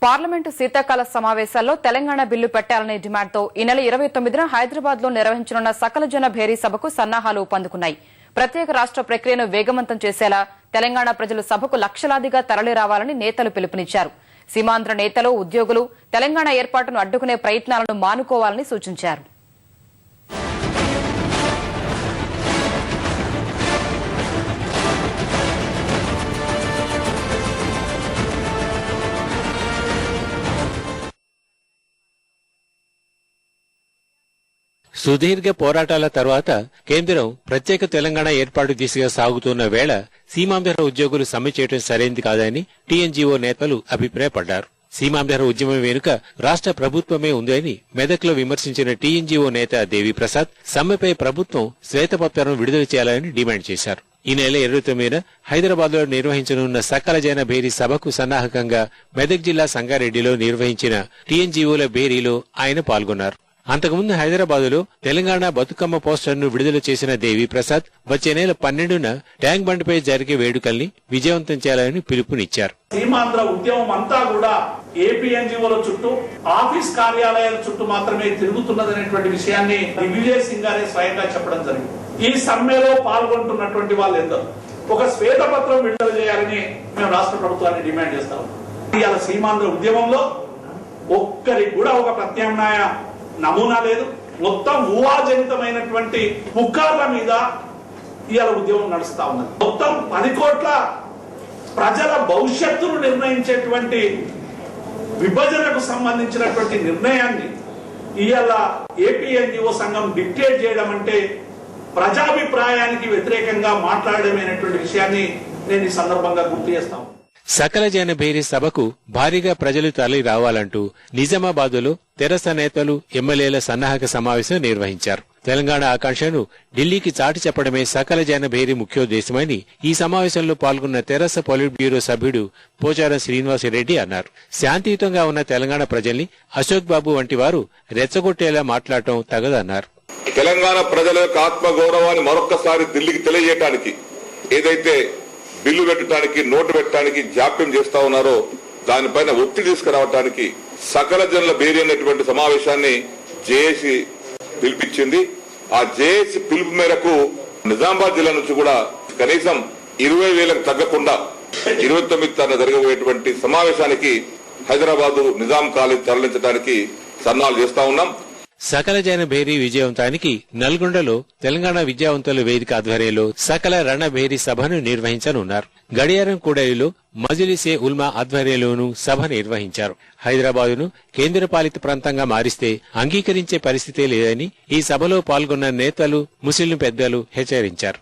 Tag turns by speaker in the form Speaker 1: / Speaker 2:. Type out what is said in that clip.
Speaker 1: Parliament శీతాకాల సమావేశాల్లో Telangana bill పెట్టాలనే డిమాండ్తో ఈ నెల 29న హైదరాబాద్లో నిర్వహించనున్న సకల జన భేరీ సభకు సన్నాహాలు ఊపందుకున్నాయి. ప్రత్యేక రాష్ట్ర ప్రక్రియను వేగవంతం చేసేలా తెలంగాణ ప్రజలు సభకు లక్షలాదిగా తరలిరావాలని నేతలు పిలుపునిచ్చారు. సీమాంధ్ర నేతలు, ఉద్యోగులు తెలంగాణ ఏర్పాటును అడ్డుకునే ప్రయత్నాలను మానుకోవాలని సూచించారు.
Speaker 2: సుదీర్ఘ పోరాటాల తర్వాత కేంద్రం ప్రత్యేక తెలంగాణ ఏర్పాటు దిశగా సాగుతున్న వేళ సీమాంధ్ర ఉద్యోగులు సమ్మె చేయడం సరైంది కాదని టీఎన్జీఓ నేతలు అభిప్రాయపడ్డారు. సీమాంధ్ర ఉద్యమం వెనుక రాష్ట్ర ప్రభుత్వమే ఉందని మెదక్లో విమర్శించిన టీఎన్జీఓ నేత దేవిప్రసాద్ సమ్మెపై ప్రభుత్వం శ్వేతపత్రం విడుదల చేయాలని డిమాండ్ చేశారు. ఈ నెల 29న హైదరాబాద్ లో నిర్వహించనున్న సకల జన భేరీ సభకు సన్నాహకంగా మెదక్ జిల్లా సంగారెడ్డిలో నిర్వహించిన టీఎన్జీఓల భేరీలో ఆయన పాల్గొన్నారు. అంతకుముందు హైదరాబాద్ లో తెలంగాణ బతుకమ్మ పోస్టర్ను విడుదల చేసిన దేవిప్రసాద్ వచ్చే నెల 12న ట్యాంక్ బండ్పై జరిగే వేడుకల్ని విజయవంతం చేయాలని పిలుపునిచ్చారు.
Speaker 3: సీమాంధ్ర ఉద్యమం అంతా కూడా ఏపీ ఎన్జీఓల చుట్టూ, ఆఫీస్ కార్యాలయాల చుట్టూ మాత్రమే తిరుగుతున్నదనేటువంటి విషయాన్ని దిగ్విజయ్ సింగ్ గారే స్వయంగా చెప్పడం జరిగింది. ఈ సమ్మెలో పాల్గొంటున్నటువంటి వాళ్ళెందరూ ఒక శ్వేతపత్రం విడుదల చేయాలని మేము రాష్ట్ర ప్రభుత్వాన్ని డిమాండ్ చేస్తాం. ఇవాళ సీమాంధ్ర ఉద్యమంలో ఒక్కరికి కూడా ఒక ప్రత్యామ్నాయ నమూనా లేదు. మొత్తం ఊహాజనితమైనటువంటి పుకార్ల మీద ఇవాళ ఉద్యమం నడుస్తా ఉన్నది. మొత్తం 10 కోట్ల ప్రజల భవిష్యత్తును నిర్ణయించేటువంటి విభజనకు సంబంధించినటువంటి నిర్ణయాన్ని ఇవాళ ఏపీ ఎన్జీఓ సంఘం డిక్టేట్ చేయడం అంటే ప్రజాభిప్రాయానికి వ్యతిరేకంగా మాట్లాడమనేటువంటి విషయాన్ని నేను ఈ సందర్భంగా గుర్తు చేస్తాను.
Speaker 2: సకల జన భేరీ సభకు భారీగా ప్రజలు తరలి రావాలంటూ నిజామాబాద్లో తెరాస నేతలు, ఎమ్మెల్యేల సన్నాహక సమావేశం నిర్వహించారు. తెలంగాణ ఆకాంక్షను ఢిల్లీకి చాటి చెప్పడమే సకల జన భేరీ ముఖ్యోద్దేశమని ఈ సమావేశంలో పాల్గొన్న తెరాస పొలిట్ బ్యూరో సభ్యుడు పోచారం శ్రీనివాసరెడ్డి అన్నారు. శాంతియుతంగా ఉన్న తెలంగాణ ప్రజల్ని అశోక్ బాబు వంటి వారు రెచ్చగొట్టేలా మాట్లాడటం తగదన్నారు.
Speaker 4: తెలంగాణ ప్రజల యొక్క ఆత్మగౌరవాన్ని మరొక్కసారి ఢిల్లీకి తెలియజేయడానికి ఏదైతే బిల్లు పెట్టడానికి, నోటు పెట్టడానికి జాప్యం చేస్తా ఉన్నారో దానిపైన ఒత్తిడి తీసుకురావడానికి సకల జనుల భేరీ అనేటువంటి సమావేశాన్ని జేఏసీ పిలిపించింది. ఆ జేఏసీ పిలుపు మేరకు నిజామాబాద్ జిల్లా నుంచి కూడా కనీసం 20,000కు తగ్గకుండా 29న జరగబోయేటువంటి సమావేశానికి హైదరాబాద్ నిజాం కాలేజ్ తరలించడానికి సన్నాహాలు చేస్తా ఉన్నాం.
Speaker 2: సకల జన భేరీ విజయవంతానికి నల్గొండలో తెలంగాణ విద్యావంతుల వేదిక ఆధ్వర్యంలో సకల రణ భేరీ సభను నిర్వహించనున్నారు. గడియారం కూడలిలో మజ్లిసే ఉల్మా ఆధ్వర్యంలోనూ సభ నిర్వహించారు. హైదరాబాదును కేంద్రపాలిత ప్రాంతంగా మారిస్తే అంగీకరించే పరిస్థితే లేదని ఈ సభలో పాల్గొన్న నేతలు, ముస్లిం పెద్దలు హెచ్చరించారు.